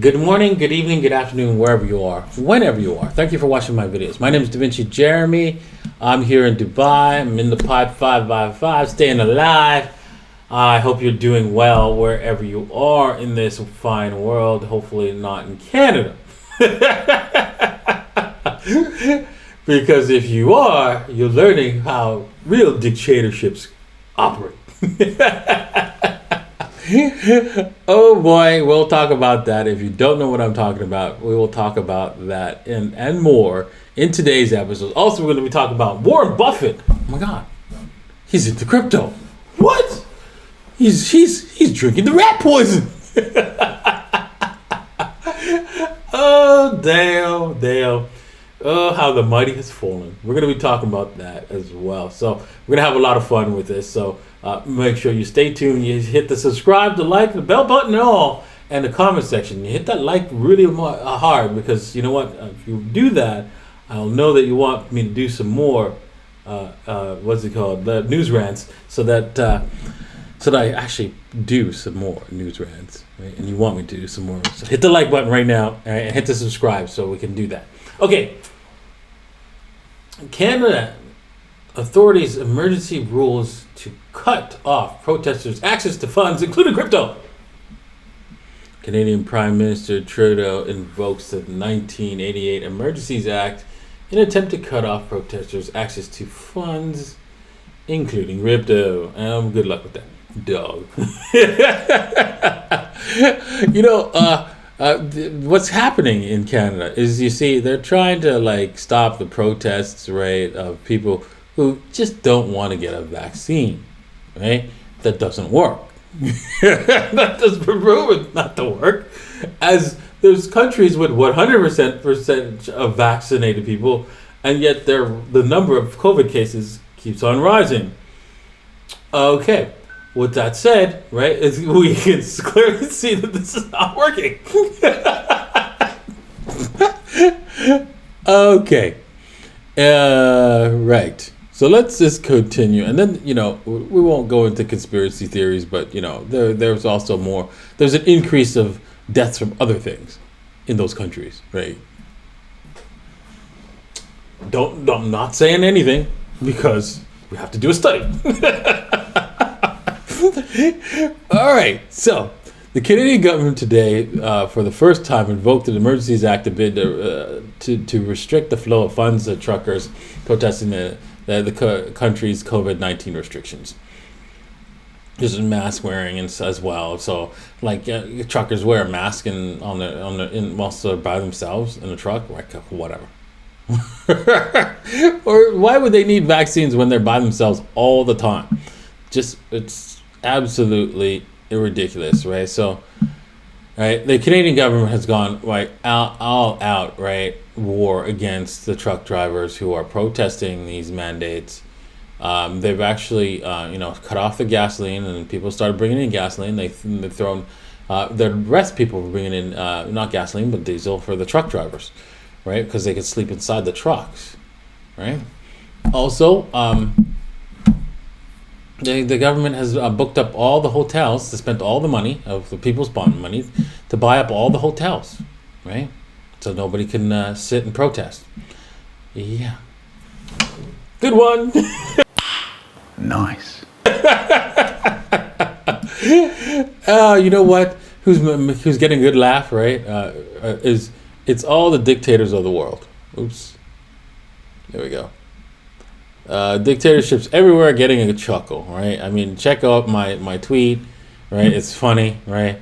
Good morning, good evening, good afternoon, wherever you are, whenever you are. Thank you for watching my videos. My name is Da Vinci Jeremy. I'm here in Dubai. I'm in the pod 555, staying alive. I hope you're doing well wherever you are in this fine world. Hopefully not in Canada. Because if you are, you're learning how real dictatorships operate. Oh boy, we'll talk about that. If you don't know what I'm talking about, we will talk about that and more in today's episode. Also, we're going to be talking about Warren Buffett. Oh my God, he's into crypto. What? He's drinking the rat poison. Oh damn. Oh, how the mighty has fallen. We're going to be talking about that as well. So we're going to have a lot of fun with this. So make sure you stay tuned. You hit the subscribe, the like, the bell button, and all, and the comment section. You hit that like really hard because you know what? If you do that, I'll know that you want me to do some more. What's it called? The news rants, so that I actually do some more news rants, right? And you want me to do some more. So hit the like button right now and hit the subscribe so we can do that. Okay. Canada authorities emergency rules to cut off protesters' access to funds, including crypto. Canadian Prime Minister Trudeau invokes the 1988 Emergencies Act in an attempt to cut off protesters' access to funds, including crypto. Good luck with that, dog. What's happening in Canada is, you see, they're trying to stop the protests, right, of people who just don't want to get a vaccine, right? That doesn't work. That has been proven not to work, as there's countries with 100% of vaccinated people, and yet the number of COVID cases keeps on rising. Okay. With that said, right, we can clearly see that this is not working. Okay. Right. So let's just continue. And then, we won't go into conspiracy theories, but, there's also more. There's an increase of deaths from other things in those countries, right? I'm not saying anything because we have to do a study. All right, so the Canadian government today, for the first time, invoked the Emergencies Act to bid to restrict the flow of funds to truckers protesting the country's COVID-19 restrictions. There's mask wearing as well. So, truckers wear a mask whilst they're by themselves in the truck, whatever. Or why would they need vaccines when they're by themselves all the time? It's absolutely ridiculous, right? So, right, the Canadian government has gone all out, right, war against the truck drivers who are protesting these mandates. They've actually, cut off the gasoline, and people started bringing in gasoline. They've thrown the rest people were bringing in not gasoline but diesel for the truck drivers, right? Because they could sleep inside the trucks, right? Also, the government has booked up all the hotels, to spend all the money of the people's bond money to buy up all the hotels, right? So nobody can sit and protest. Yeah. Good one. Nice. You know what? Who's getting a good laugh, right? It's all the dictators of the world. Oops. There we go. Dictatorships everywhere getting a chuckle, right? I mean, check out my tweet, right? It's funny, right?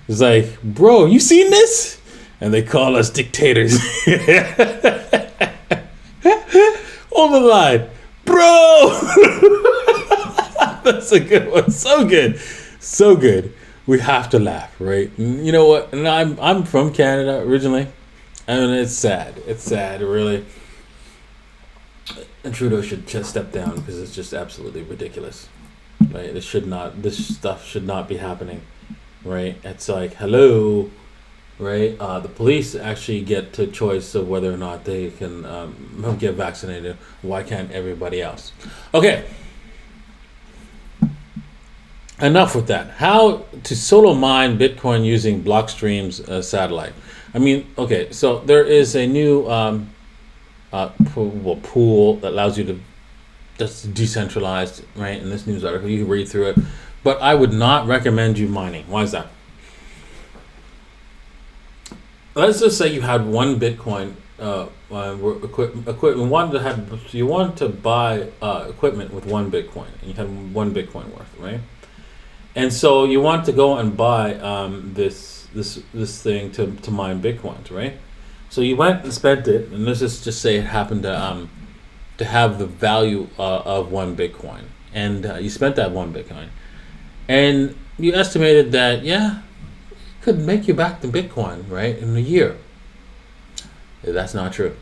It's like, bro, you seen this? And they call us dictators. Hold the line, bro. That's a good one. So good. We have to laugh, right? You know what? And I'm from Canada originally. I mean, it's sad. It's sad, really. And Trudeau should just step down because it's just absolutely ridiculous, right? This stuff should not be happening, right? It's like, hello, right? The police actually get to choice of whether or not they can get vaccinated. Why can't everybody else? Okay. enough with that. How to solo mine Bitcoin using Blockstream's satellite. I mean, okay, so there is a new pool that allows you to just decentralized, right? In this news article, you can read through it, but I would not recommend you mining. Why is that? Let's just say you had one Bitcoin equipment. You wanted to buy equipment with one Bitcoin, and you had one Bitcoin worth, right? And so you want to go and buy this thing to mine Bitcoins, right? So you went and spent it, and let's just say it happened to have the value of one Bitcoin, and you spent that one Bitcoin, and you estimated that could make you back the Bitcoin, right, in a year. That's not true.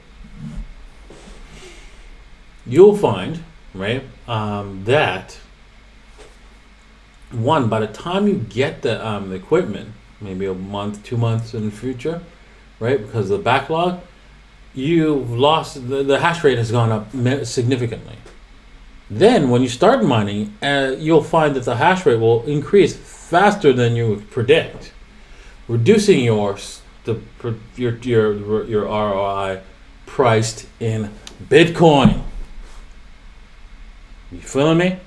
You'll find, right, that one, by the time you get the equipment, maybe a month, 2 months in the future, right, because of the backlog, you've lost, the hash rate has gone up significantly. Then when you start mining, you'll find that the hash rate will increase faster than you would predict, reducing your ROI priced in Bitcoin. You feeling me?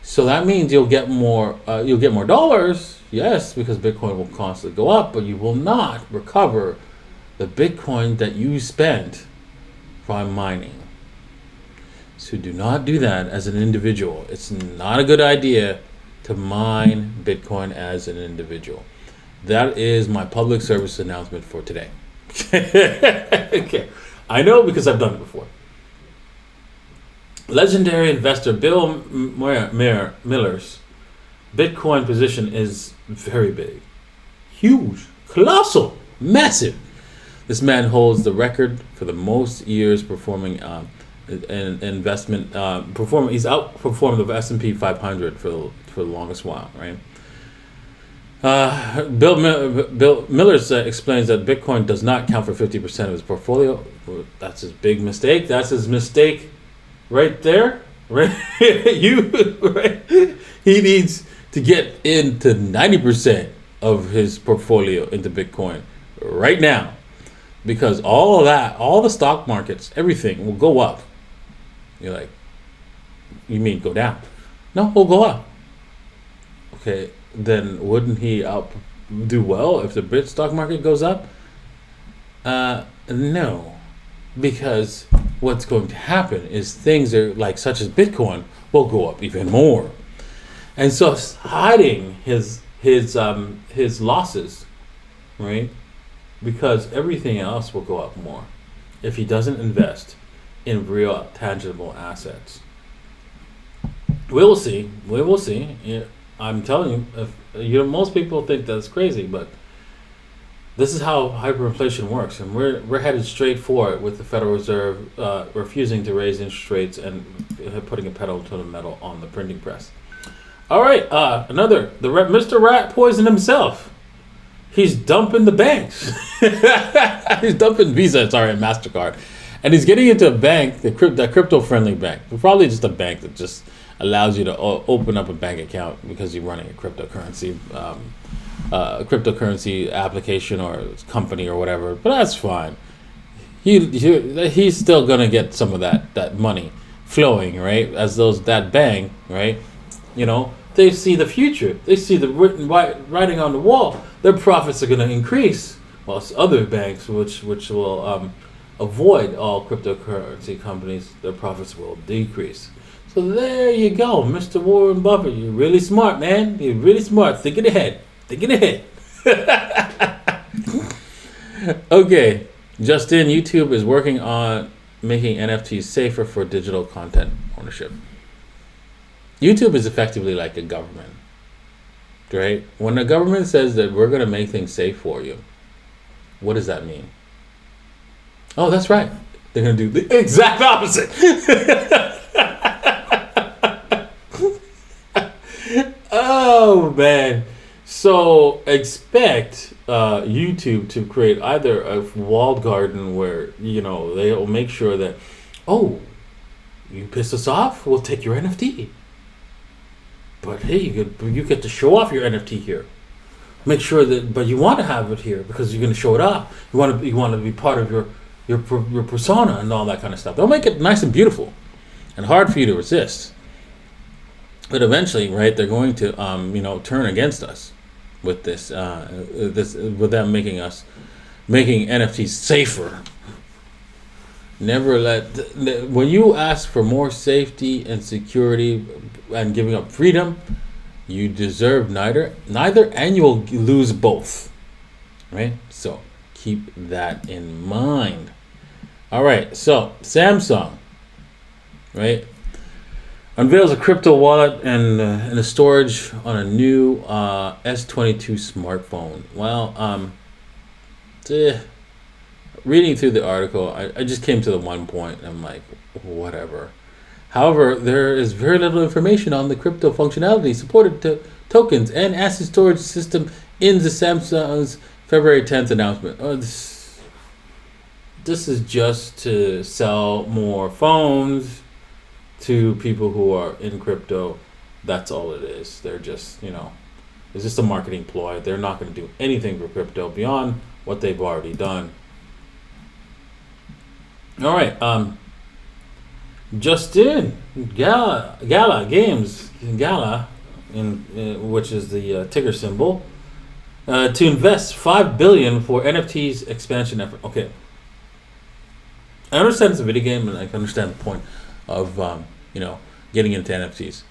So that means you'll get more dollars, yes, because Bitcoin will constantly go up, but you will not recover the Bitcoin that you spent from mining. So do not do that as an individual. It's not a good idea to mine Bitcoin as an individual. That is my public service announcement for today. Okay. I know because I've done it before. Legendary investor Bill Miller's Bitcoin position is very big, huge, colossal, massive. This man holds the record for the most years performing an investment. He's outperformed the S&P 500 for the longest while, right? Bill Millers explains that Bitcoin does not count for 50% of his portfolio. That's his big mistake. That's his mistake right there. Right? Right? He needs to get into 90% of his portfolio into Bitcoin right now. Because all of that, all the stock markets, everything will go up. You're like, you mean go down? No, we'll go up. Okay, then wouldn't he do well if the stock market goes up? No, because what's going to happen is things are like such as Bitcoin will go up even more, and so hiding his losses, right? Because everything else will go up more if he doesn't invest in real tangible assets. We will see. Yeah, I'm telling you, most people think that's crazy, but this is how hyperinflation works, and we're headed straight for it with the Federal Reserve refusing to raise interest rates and putting a pedal to the metal on the printing press. All right, Mr. Rat Poison himself. He's dumping the banks. He's dumping Visa, and MasterCard. And he's getting into a bank, that crypto-friendly bank. Probably just a bank that just allows you to open up a bank account because you're running a cryptocurrency application or company or whatever. But that's fine. He's still going to get some of that money flowing, right? As that bank, right? They see the future. They see the writing on the wall. Their profits are going to increase, whilst other banks, which will avoid all cryptocurrency companies, their profits will decrease. So there you go, Mr. Warren Buffett. You're really smart, man. You're really smart. Thinking ahead. Okay, Justin, YouTube is working on making NFTs safer for digital content ownership. YouTube is effectively like a government, right? When the government says that we're going to make things safe for you, what does that mean? Oh, that's right. They're going to do the exact opposite. Oh, man. So expect YouTube to create either a walled garden where, they'll make sure that, oh, you piss us off, we'll take your NFT. But hey, you get to show off your NFT here. Make sure that, but you want to have it here because you're going to show it off. You want to be part of your persona and all that kind of stuff. They'll make it nice and beautiful, and hard for you to resist. But eventually, right, they're going to turn against us with this with them making NFTs safer. Never when you ask for more safety and security and giving up freedom, you deserve neither, and you'll lose both. Right? So keep that in mind. All right. So Samsung, right, unveils a crypto wallet and a storage on a new S22 smartphone. Well, reading through the article, I just came to the one point, and I'm like, whatever. However, there is very little information on the crypto functionality supported to tokens and asset storage system in the Samsung's February 10th announcement. This is just to sell more phones to people who are in crypto. That's all it is. They're just, it's just a marketing ploy. They're not going to do anything for crypto beyond what they've already done. All right. Just in Gala Games, which is the ticker symbol, to invest $5 billion for NFTs expansion effort. Okay, I understand it's a video game, and I can understand the point of getting into NFTs,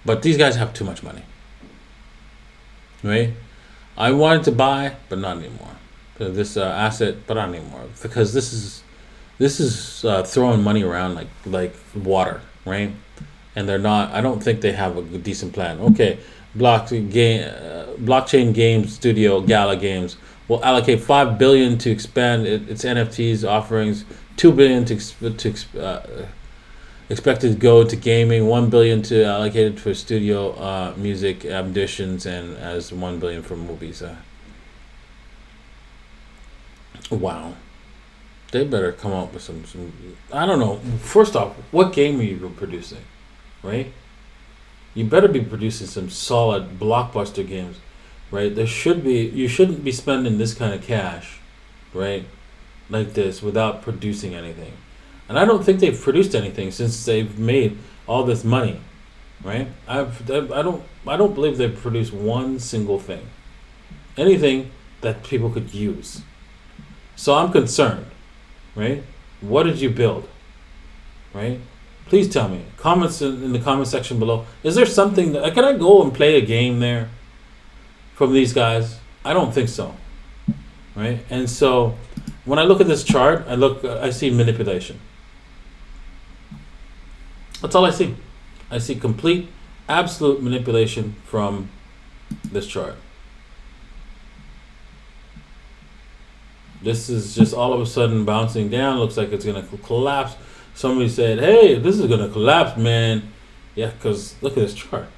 but these guys have too much money, right? I wanted to buy, but not anymore. This asset, but not anymore, because this is throwing money around like water, right? And they're not. I don't think they have a decent plan. Okay, blockchain games studio Gala Games will allocate $5 billion to expand its NFTs offerings. $2 billion expected to go to gaming. $1 billion to allocated for studio music auditions, and as $1 billion for movies. Wow. They better come up with some. I don't know. First off, what game are you producing, right? You better be producing some solid blockbuster games, right? You shouldn't be spending this kind of cash, right, like this without producing anything. And I don't think they've produced anything since they've made all this money, right? I don't believe they've produced one single thing, anything that people could use. So I'm concerned. Right? What did you build? Right? Please tell me. Comments in the comment section below. Is there something can I go and play a game there from these guys? I don't think so. Right? And so when I look at this chart, I see manipulation. That's all I see. I see complete, absolute manipulation from this chart. This is just all of a sudden bouncing down. Looks like it's going to collapse. Somebody said, hey, this is going to collapse, man. Yeah, because look at this chart.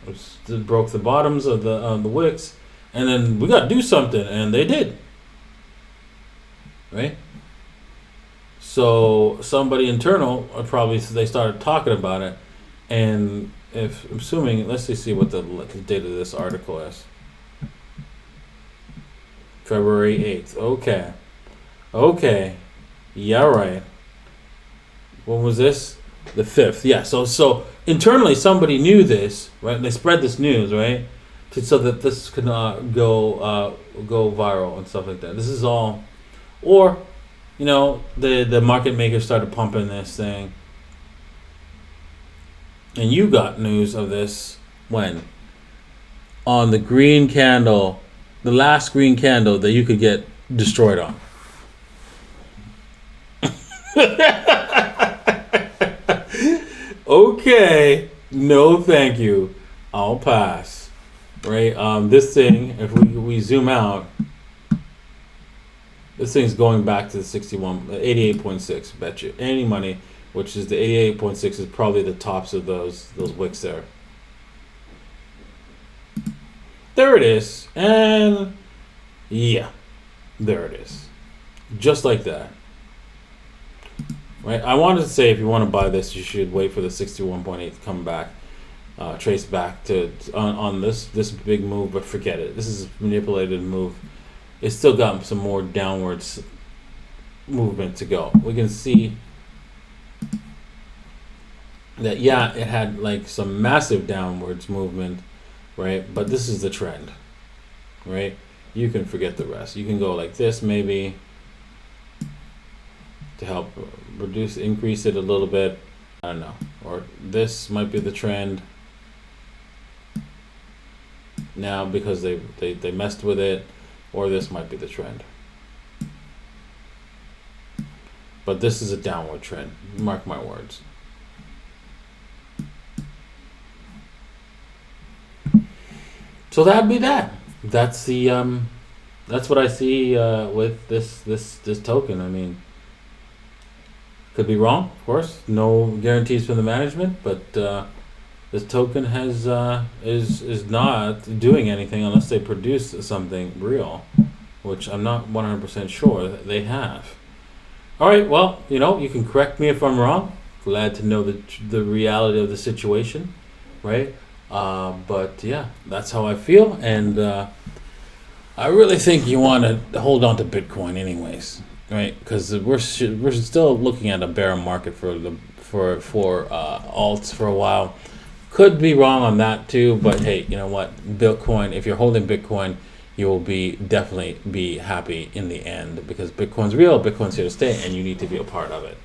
It broke the bottoms of the wicks. And then we got to do something. And they did. Right? So somebody internal, they started talking about it. And if I'm assuming, let's see what the date of this article is. February 8th. Okay. Yeah, right. When was this? The 5th. Yeah. So internally, somebody knew this, right? They spread this news, right, so that this could go viral and stuff like that. This is all, or, the market makers started pumping this thing, and you got news of this when? On the green candle, the last green candle that you could get destroyed on. Okay, no thank you, I'll pass. Right, this thing, if we zoom out, this thing's going back to the 88.6. Bet you any money, which is the 88.6 is probably the tops of those wicks there. There it is, and yeah, there it is, just like that. Right, I wanted to say if you want to buy this, you should wait for the 61.8 to come back. trace back to on this big move, but forget it. This is a manipulated move. It's still got some more downwards movement to go. We can see that, yeah, it had like some massive downwards movement, right? But this is the trend, right? You can forget the rest. You can go like this maybe to help increase it a little bit. I don't know. Or this might be the trend now because they messed with it, or this might be the trend. But this is a downward trend. Mark my words. So that'd be that. That's the that's what I see with this token. I mean, could be wrong, of course. No guarantees from the management, but this token has is not doing anything unless they produce something real, which I'm not 100% sure that they have. All right, well, you can correct me if I'm wrong. Glad to know the reality of the situation, right? But yeah, that's how I feel, and I really think you want to hold on to Bitcoin, anyways, right? Because we're still looking at a bear market for alts for a while. Could be wrong on that too, but hey, you know what? Bitcoin. If you're holding Bitcoin, you will definitely be happy in the end because Bitcoin's real. Bitcoin's here to stay, and you need to be a part of it.